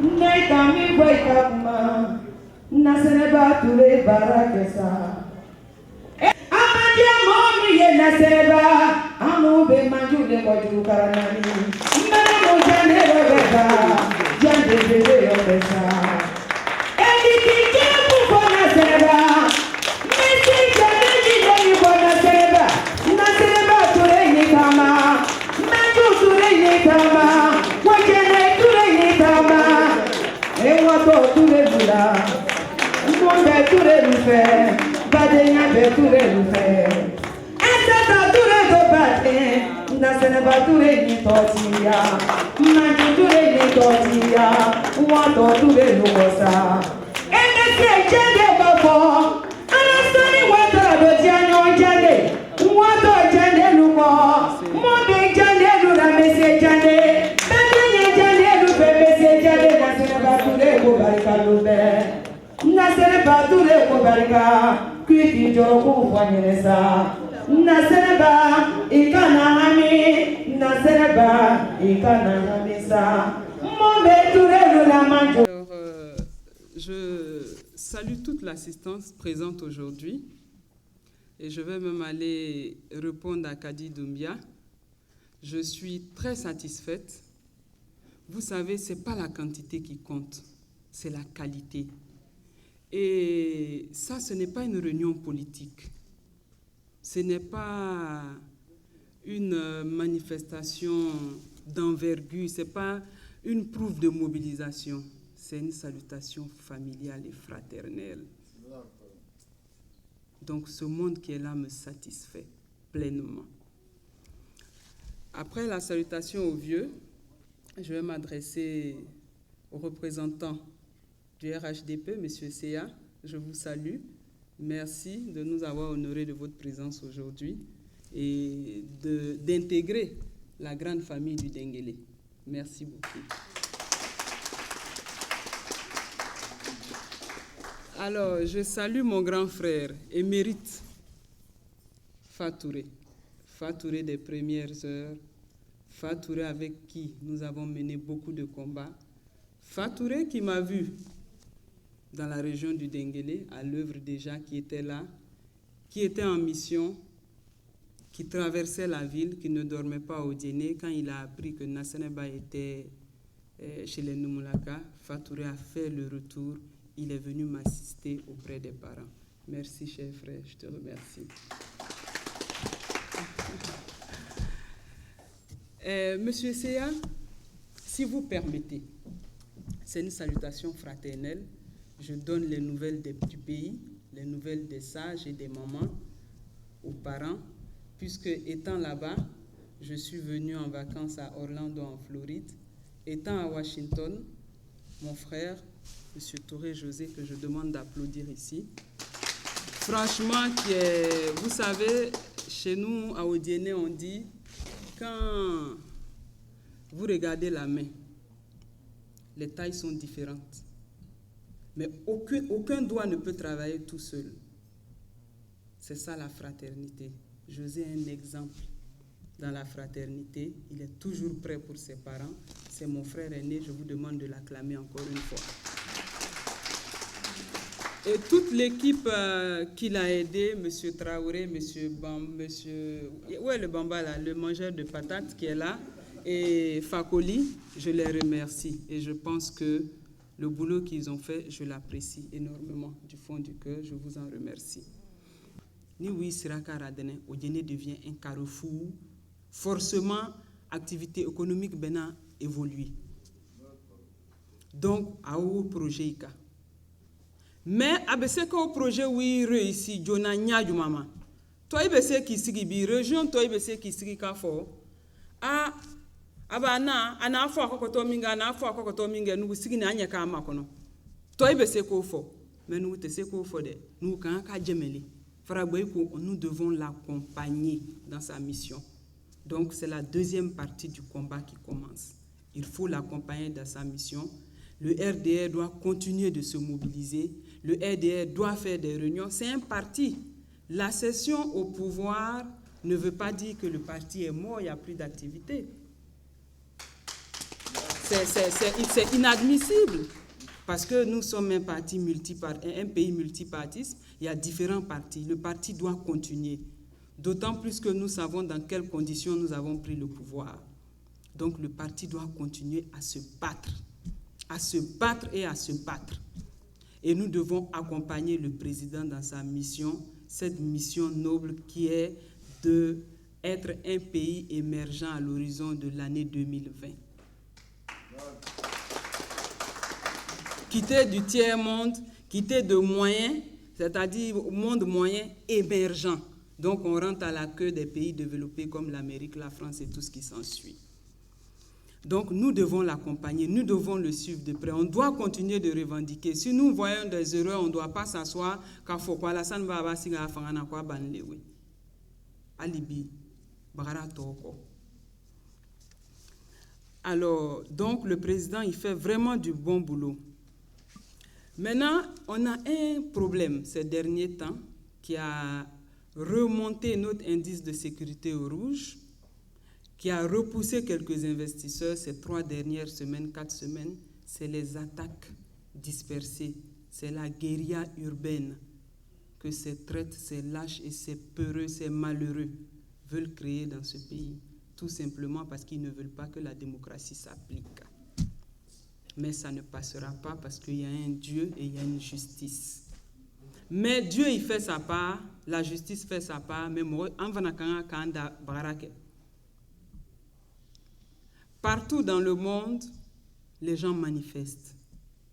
Nekami Boykama, Naseneba Ture Barakesa. Amadia Mommy, Naseneba, Amube Maju de Waju Karanani, Manamu Janero Beba, Jande Bebe Obesa. Anything for Naseneba, Messi Janji for Naseneba, Naseneba Ture Nikama, Maju Ture Nikama, Wajane Ture Nikama. Ewato ture bula, monde ture lufe, badenya be ture lufe. Etata ture do bade, nasene ba ture ni totia, mandi ture ni totia, wato ture lukosa. Enese jende bafo, anasoni wato do janyo jende, wato jende luko, monde jende lula mese jende, badenya jende lufe mese jende nasene ba ture ko barika lufe, nasene ba ture ko barika, kwiti joro ko fanyelesa, nasene ba ikana hami, nasene ba ikana hamisa, mombe ture lula manjo. Je salue toute l'assistance présente aujourd'hui et je vais même aller répondre à Kadi Doumbia. Je suis très satisfaite. Vous savez, ce n'est pas la quantité qui compte, c'est la qualité. Et ça, ce n'est pas une réunion politique. Ce n'est pas une manifestation d'envergure, ce n'est pas une prouve de mobilisation. C'est une salutation familiale et fraternelle. Donc ce monde qui est là me satisfait pleinement. Après la salutation aux vieux, je vais m'adresser aux représentants du RHDP, M. Seya. Je vous salue. Merci de nous avoir honorés de votre présence aujourd'hui et d'intégrer la grande famille du Denguélé. Merci beaucoup. Alors, je salue mon grand frère, émérite Fatouré. Fatouré des premières heures, Fatouré avec qui nous avons mené beaucoup de combats. Fatouré qui m'a vu dans la région du Denguélé, à l'œuvre déjà, qui était là, qui était en mission, qui traversait la ville, qui ne dormait pas au dîner. Quand il a appris que Nasseneba était chez les Numulaka, Fatouré a fait le retour. Il est venu m'assister auprès des parents. Merci, cher frère, je te remercie. Monsieur Seya, si vous permettez, c'est une salutation fraternelle. Je donne les nouvelles du pays, les nouvelles des sages et des mamans aux parents, puisque étant là-bas, je suis venu en vacances à Orlando, en Floride. Étant à Washington, mon frère, M. Touré José, que je demande d'applaudir ici. Franchement, vous savez, chez nous, à Odiéné, on dit, quand vous regardez la main, les tailles sont différentes. Mais aucun doigt ne peut travailler tout seul. C'est ça la fraternité. José est un exemple dans la fraternité. Il est toujours prêt pour ses parents. C'est mon frère aîné, je vous demande de l'acclamer encore une fois. Et toute l'équipe qui l'a aidé, M. Traoré, le Bamba là, le mangeur de patates qui est là, et Fakoli, je les remercie. Et je pense que le boulot qu'ils ont fait, je l'apprécie énormément. Du fond du cœur, je vous en remercie. Niwi Siraka Radene, Odiéné devient un carrefour. Forcément, activité économique bena évolue. Donc, à où projet ika. Mais abese ko projet oui réussi jona nyaju mama. Toi ibese ki sigi bi région toi ibese ki sigi ka fo. A abana ana fo akokoto minga na fo akokoto minga nu sigi na anya ka makono. Toi ibese ko fo. Mais nous te se ko fo de. Nous kan ka jemeli. Nous devons l'accompagner dans sa mission. Donc c'est la deuxième partie du combat qui commence. Il faut l'accompagner dans sa mission. Le RDR doit continuer de se mobiliser. Le RDR doit faire des réunions. C'est un parti. La cession au pouvoir ne veut pas dire que le parti est mort, il n'y a plus d'activité. C'est inadmissible. Parce que nous sommes un pays multipartiste, il y a différents partis. Le parti doit continuer. D'autant plus que nous savons dans quelles conditions nous avons pris le pouvoir. Donc le parti doit continuer à se battre et à se battre. Et nous devons accompagner le président dans sa mission, cette mission noble qui est d'être un pays émergent à l'horizon de l'année 2020. Quitter du tiers-monde, quitter de moyens, c'est-à-dire monde moyen émergent. Donc on rentre à la queue des pays développés comme l'Amérique, la France et tout ce qui s'ensuit. Donc nous devons l'accompagner, nous devons le suivre de près. On doit continuer de revendiquer. Si nous voyons des erreurs, on ne doit pas s'asseoir car faut quoi la san va basiga fangana quoi banlewe. Alibi, bagara toko. Alors, donc le président, il fait vraiment du bon boulot. Maintenant, on a un problème ces derniers temps qui a remonté notre indice de sécurité au rouge, qui a repoussé quelques investisseurs ces 3 dernières semaines, 4 semaines, c'est les attaques dispersées, c'est la guérilla urbaine que ces traites, ces lâches et ces peureux, ces malheureux veulent créer dans ce pays, tout simplement parce qu'ils ne veulent pas que la démocratie s'applique. Mais ça ne passera pas parce qu'il y a un Dieu et il y a une justice. Mais Dieu, il fait sa part, la justice fait sa part, mais moi, en venant kanda barake. Partout dans le monde, les gens manifestent.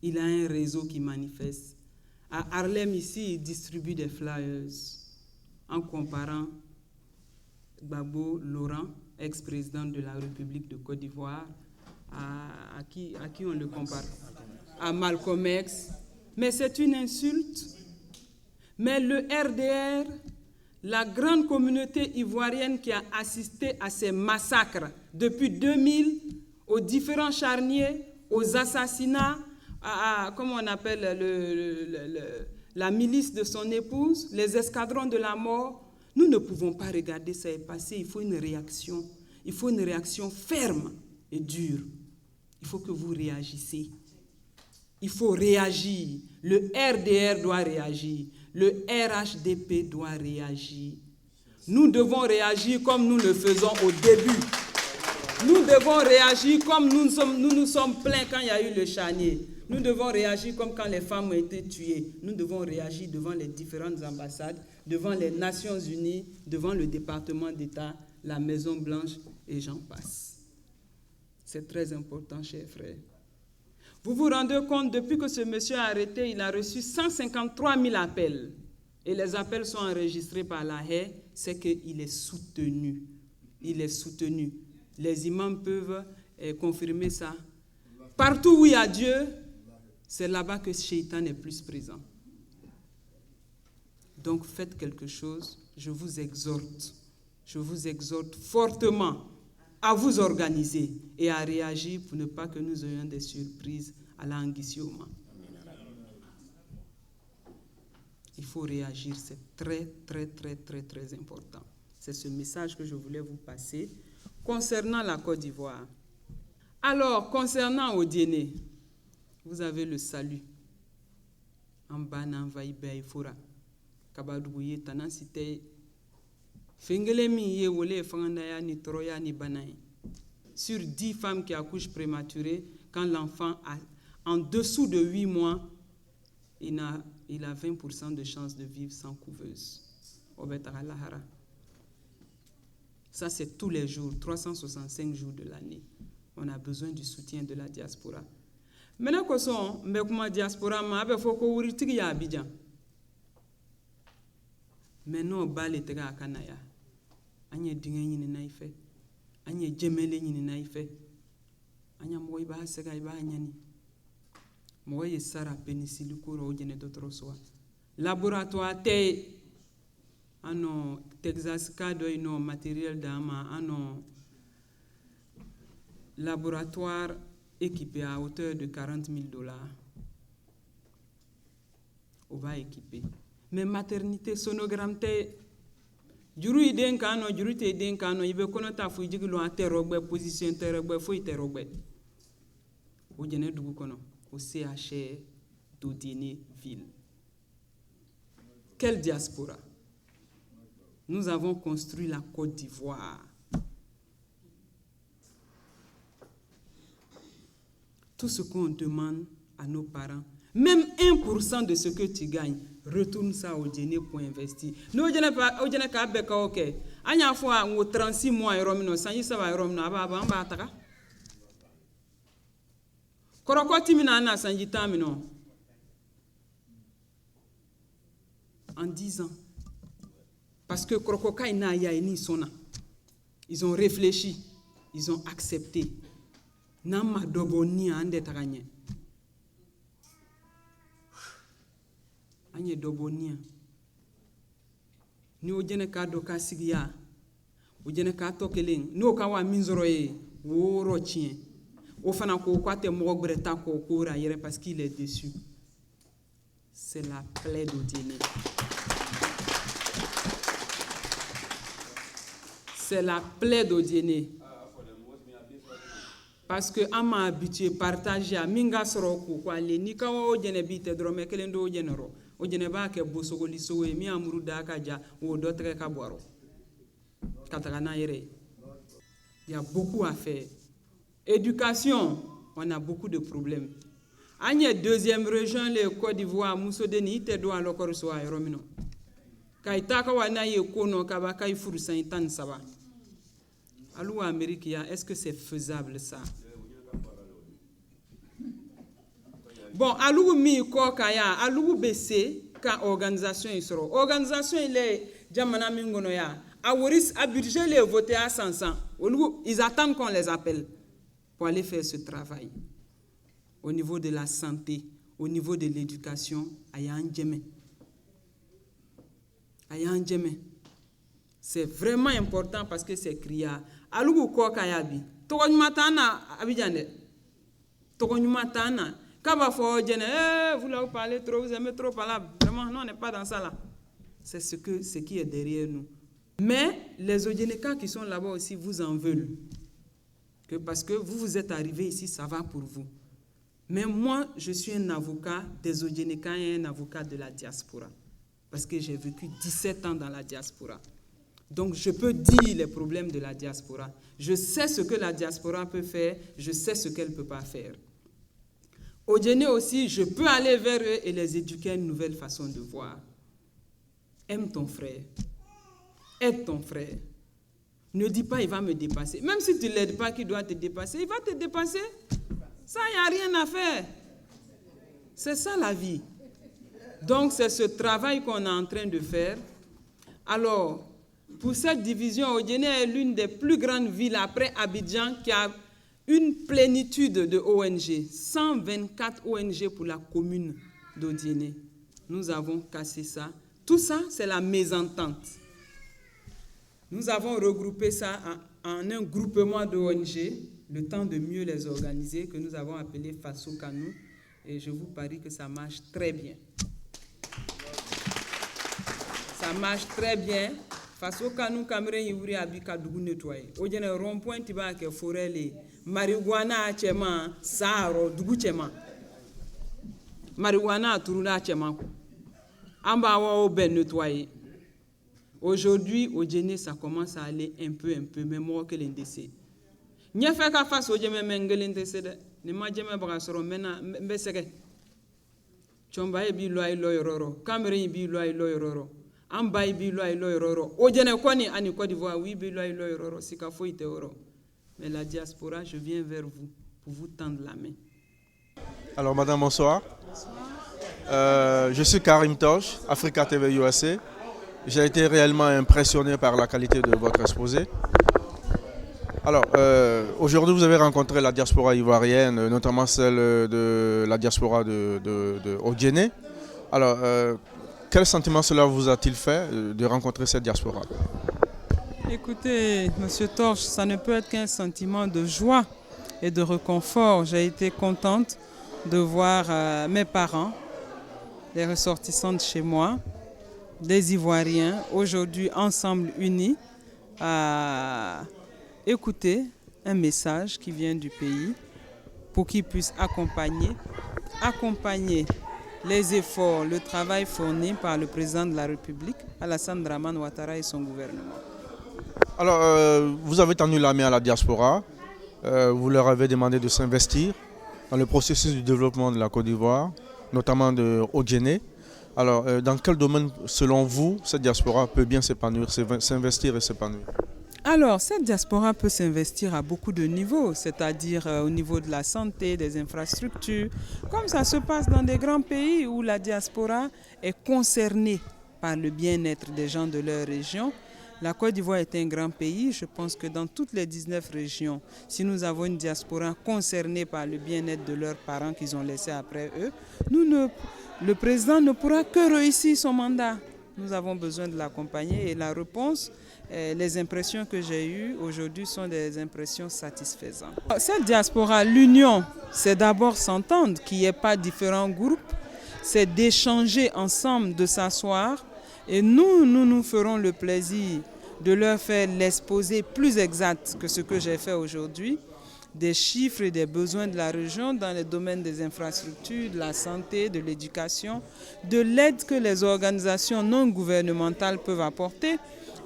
Il a un réseau qui manifeste. À Harlem, ici, il distribue des flyers en comparant Gbagbo Laurent, ex-président de la République de Côte d'Ivoire, à qui on le compare? À Malcolm X. Mais c'est une insulte. Mais le RDR, la grande communauté ivoirienne qui a assisté à ces massacres depuis 2000, aux différents charniers, aux assassinats, comment on appelle la milice de son épouse, les escadrons de la mort, nous ne pouvons pas regarder ça et passer. Il faut une réaction. Il faut une réaction ferme et dure. Il faut que vous réagissez. Il faut réagir. Le RDR doit réagir. Le RHDP doit réagir. Nous devons réagir comme nous le faisons au début. Nous devons réagir comme nous nous sommes plaints quand il y a eu le charnier. Nous devons réagir comme quand les femmes ont été tuées. Nous devons réagir devant les différentes ambassades, devant les Nations Unies, devant le département d'État, la Maison Blanche et j'en passe. C'est très important, chers frères. Vous vous rendez compte, depuis que ce monsieur a arrêté, il a reçu 153 000 appels. Et les appels sont enregistrés par la haie, c'est qu'il est soutenu. Il est soutenu. Les imams peuvent confirmer ça. Partout où il y a Dieu, c'est là-bas que Shaitan est plus présent. Donc faites quelque chose, je vous exhorte fortement à vous organiser et à réagir pour ne pas que nous ayons des surprises à l'anguissioma. Il faut réagir, c'est très, très, très, très, très important. C'est ce message que je voulais vous passer concernant la Côte d'Ivoire. Alors, concernant Odiéné, vous avez le salut. En bas, en vaïbe, il faudra. Kabadouye, tanasite. Fengelemi, ye wole, fangandaya, ni troya, ni banaï. Sur 10 femmes qui accouchent prématurées, quand l'enfant a en dessous de 8 mois, il a 20% de chances de vivre sans couveuse. Ça, c'est tous les jours, 365 jours de l'année. On a besoin du soutien de la diaspora. Maintenant que son, mais comment diaspora ma be foko wuri tigi ya Abidjan. Maintenant bale tega kanaya. Anye dinga nyini na ife. Anye jemele nyini na ife. Anya mo iba sega iba nyani. Mo ye sara penicilline ko ro jene dotro soa. Laboratoire te ano Texas kado ino matériel d'ama ano laboratoire équipé à hauteur de $40,000. On va équiper. Mais maternité, sonogramme, juru iden kano, juru te iden kano, ibe kono ta fu jiglo a terogbe, position terogbe, fo terogbe. au Djene Dugukono, au CHR d'Odiene Ville. Quelle diaspora? Nous avons construit la Côte d'Ivoire. Tout ce qu'on demande à nos parents, même 1% de ce que tu gagnes, retourne ça au Djene pour investir. Nous, au Djene Kabeka, ok. Anya fois, on 36 mois, Romino, sans y savoir Romino, Ababa, Bataka. Korokoti Minana, Sanjita Mino. En 10 ans. Parce que Krokoka ina ya ni sona. Ils ont réfléchi, ils ont accepté. Nama doboni ande taganya. Anye dobonia. Ni ojene ka doka sigia. Ojene ka tokeleng. Ni okawa minzoroye woro chien. Ofana ko kwate mo greta ko kora yere parce qu'il est déçu. C'est la plaie d'Odiene. C'est la plaie d'Odiene. Parce que on m'a habitué à partager à minga soroko kwa le ni kawa Odiene bite drome kelendo Odiene ro. Odiene ba ke bosogoli sowe mi amuru da kaja ou d'autres ka boiro. Katakana yere. Il y a beaucoup à faire. Éducation, on a beaucoup de problèmes. Agne deuxième région le Côte d'Ivoire musodeni ite do alokor so ay romino. Kaitaka wana ye kono kabaka ifuru santan saba. Alou Amérique, est-ce que c'est faisable ça? Bon, alou mi ko kaya, alou bc ka organisation isoro. Organisation il est jamana mingono ya. Aworis a budget les voter à 500. Ils attendent qu'on les appelle pour aller faire ce travail. Au niveau de la santé, au niveau de l'éducation, aya ndjeme. Aya ndjeme. C'est vraiment important parce que c'est criard. Alugu ko kayabi. Tokonyumatana abidjane. Tokonyumatana. Kaba fo djene, vous là vous parlez trop, vous aimez trop parler. Vraiment, non, on n'est pas dans ça là. C'est ce qui est derrière nous. Mais les Odjeneka qui sont là-bas aussi vous en veulent. Que parce que vous êtes arrivés ici, ça va pour vous. Mais moi, je suis un avocat des Odjeneka et un avocat de la diaspora. Parce que j'ai vécu 17 ans dans la diaspora. Donc, je peux dire les problèmes de la diaspora. Je sais ce que la diaspora peut faire, je sais ce qu'elle ne peut pas faire. Au Djene aussi, je peux aller vers eux et les éduquer à une nouvelle façon de voir. Aime ton frère. Aide ton frère. Ne dis pas il va me dépasser. Même si tu ne l'aides pas qu'il doit te dépasser, il va te dépasser. Ça, il n'y a rien à faire. C'est ça la vie. Donc, c'est ce travail qu'on est en train de faire. Alors, pour cette division, Odiene est l'une des plus grandes villes après Abidjan qui a une plénitude de ONG. 124 ONG pour la commune d'Odiene. Nous avons cassé ça. Tout ça, c'est la mésentente. Nous avons regroupé ça en un groupement d'ONG, le temps de mieux les organiser, que nous avons appelé Faso Kanou. Et je vous parie que ça marche très bien. Ça marche très bien. Faso Kanou Cameroun Yuri Abika Dougou nettoyé. Odiene rond-point tiba ke forêt marijuana chema saro Dougou chema. Marijuana turuna chema. Amba wa ben nettoyé. Aujourd'hui, au Djene, ça commence à aller un peu, mais moi que l'indécé. N'y a fait qu'à face au Djene, mais l'indécé, ne m'a jamais brassé, mais mbeseke. Chomba bi loy roro, Cameroun bi loy roro, Amba bi loy roro. Au Djene, Kwani, Ani Côte d'Ivoire, oui, bi loy roro, si ka foi te oro. Mais la diaspora, je viens vers vous pour vous tendre la main. Alors, madame, bonsoir. Je suis Karim Tosh, Africa TV USA. J'ai été réellement impressionné par la qualité de votre exposé. Alors, aujourd'hui, vous avez rencontré la diaspora ivoirienne, notamment celle de la diaspora de Odiene. Alors, quel sentiment cela vous a-t-il fait de rencontrer cette diaspora? Écoutez, Monsieur Torche, ça ne peut être qu'un sentiment de joie et de réconfort. J'ai été contente de voir mes parents, les ressortissants de chez moi, des Ivoiriens, aujourd'hui ensemble unis, à écouter un message qui vient du pays pour qu'ils puissent accompagner les efforts, le travail fourni par le président de la République, Alassane Dramane Ouattara et son gouvernement. Alors, vous avez tendu la main à la diaspora, vous leur avez demandé de s'investir dans le processus du développement de la Côte d'Ivoire, notamment de Haut-Guinée. Alors, dans quel domaine, selon vous, cette diaspora peut bien s'épanouir, s'investir et s'épanouir? Alors, cette diaspora peut s'investir à beaucoup de niveaux, c'est-à-dire au niveau de la santé, des infrastructures, comme ça se passe dans des grands pays où la diaspora est concernée par le bien-être des gens de leur région. La Côte d'Ivoire est un grand pays. Je pense que dans toutes les 19 régions, si nous avons une diaspora concernée par le bien-être de leurs parents qu'ils ont laissés après eux, le président ne pourra que réussir son mandat. Nous avons besoin de l'accompagner et la réponse, les impressions que j'ai eues aujourd'hui sont des impressions satisfaisantes. Cette diaspora, l'union, c'est d'abord s'entendre, qu'il n'y ait pas différents groupes, c'est d'échanger ensemble, de s'asseoir. Et nous ferons le plaisir de leur faire l'exposé plus exact que ce que j'ai fait aujourd'hui, des chiffres et des besoins de la région dans les domaines des infrastructures, de la santé, de l'éducation, de l'aide que les organisations non gouvernementales peuvent apporter.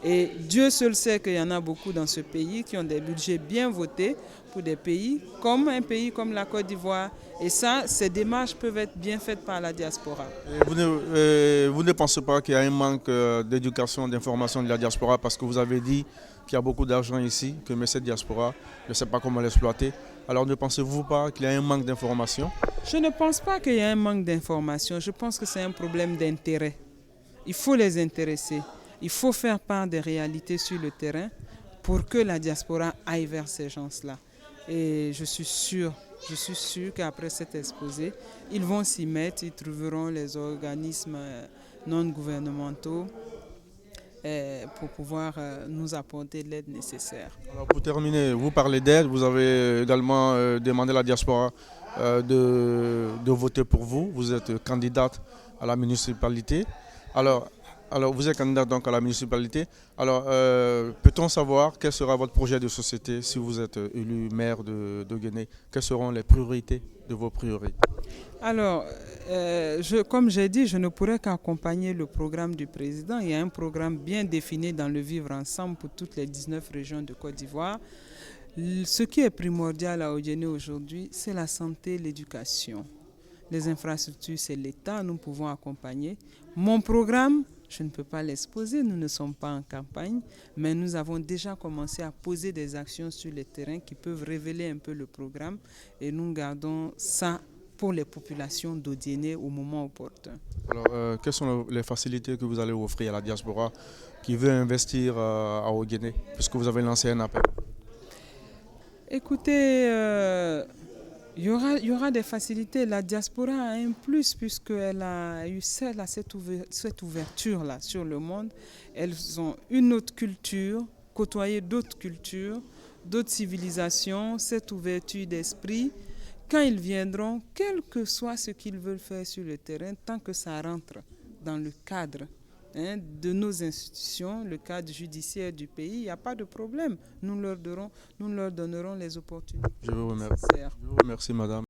Et Dieu seul sait qu'il y en a beaucoup dans ce pays qui ont des budgets bien votés pour des pays comme un pays comme la Côte d'Ivoire. Et ça, ces démarches peuvent être bien faites par la diaspora. Vous ne pensez pas qu'il y a un manque d'éducation, d'information de la diaspora parce que vous avez dit qu'il y a beaucoup d'argent ici, mais cette diaspora ne sait pas comment l'exploiter. Alors ne pensez-vous pas qu'il y a un manque d'information? Je ne pense pas qu'il y a un manque d'information. Je pense que c'est un problème d'intérêt. Il faut les intéresser. Il faut faire part des réalités sur le terrain pour que la diaspora aille vers ces gens-là. Et je suis sûr qu'après cet exposé, ils vont s'y mettre, ils trouveront les organismes non gouvernementaux pour pouvoir nous apporter l'aide nécessaire. Alors pour terminer, vous parlez d'aide, vous avez également demandé à la diaspora de voter pour vous. Vous êtes candidate à la municipalité. Alors, vous êtes candidat donc à la municipalité. Alors, peut-on savoir quel sera votre projet de société si vous êtes élu maire de Guinée? Quelles seront les priorités de vos priorités? Alors, comme j'ai dit, je ne pourrais qu'accompagner le programme du président. Il y a un programme bien défini dans le Vivre Ensemble pour toutes les 19 régions de Côte d'Ivoire. Ce qui est primordial à Haut-Guinée aujourd'hui, c'est la santé, l'éducation. Les infrastructures, c'est l'État, nous pouvons accompagner. Mon programme, je ne peux pas l'exposer, nous ne sommes pas en campagne, mais nous avons déjà commencé à poser des actions sur le terrain qui peuvent révéler un peu le programme et nous gardons ça pour les populations d'Haut-Guinée au moment opportun. Alors, quelles sont les facilités que vous allez offrir à la diaspora qui veut investir à Haut-Guinée, puisque vous avez lancé un appel? Écoutez, il y aura des facilités. La diaspora a un plus puisqu'elle a eu cette ouverture-là sur le monde. Elles ont une autre culture, côtoyer d'autres cultures, d'autres civilisations, cette ouverture d'esprit. Quand ils viendront, quel que soit ce qu'ils veulent faire sur le terrain, tant que ça rentre dans le cadre de nos institutions, le cadre judiciaire du pays, il n'y a pas de problème. Nous leur donnerons les opportunités. Je vous remercie, madame.